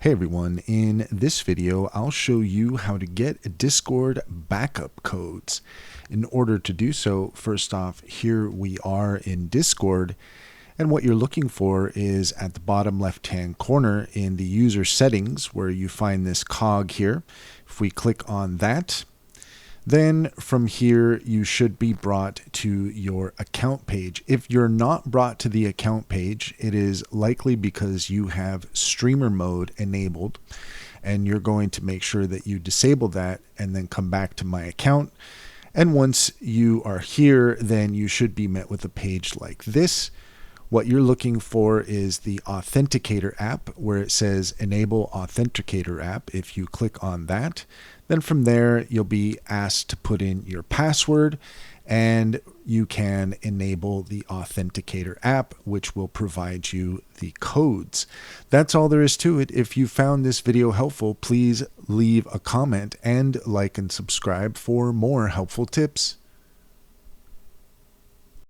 Hey everyone, in this video I'll show you how to get Discord backup codes. In order to do so, first off, here we are in Discord, and what you're looking for is at the bottom left hand corner in the user settings where you find this cog here. If we click on that, then from here, you should be brought to your account page. If you're not brought to the account page, it is likely because you have streamer mode enabled, and you're going to make sure that you disable that and then come back to my account. And once you are here, then you should be met with a page like this. What you're looking for is the Authenticator app where it says Enable Authenticator app. If you click on that, then from there you'll be asked to put in your password and you can enable the Authenticator app, which will provide you the codes. That's all there is to it. If you found this video helpful, please leave a comment and like and subscribe for more helpful tips.